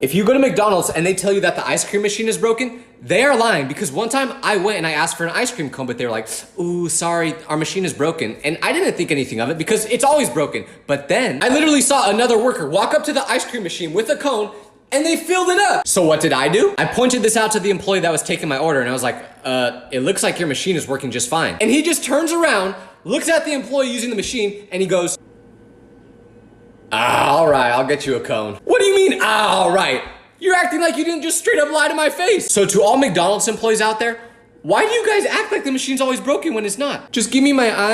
If you go to McDonald's and they tell you that the ice cream machine is broken, they are lying, because one time I went and I asked for an ice cream cone, but they were like, ooh, sorry, our machine is broken. And I didn't think anything of it because it's always broken. But then I literally saw another worker walk up to the ice cream machine with a cone and they filled it up. So what did I do? I pointed this out to the employee that was taking my order and I was like, it looks like your machine is working just fine. And he just turns around, looks at the employee using the machine, and he goes, all right, I'll get you a cone. What do you mean, all right? You're acting like you didn't just straight up lie to my face. So to all McDonald's employees out there, why do you guys act like the machine's always broken when it's not? Just give me my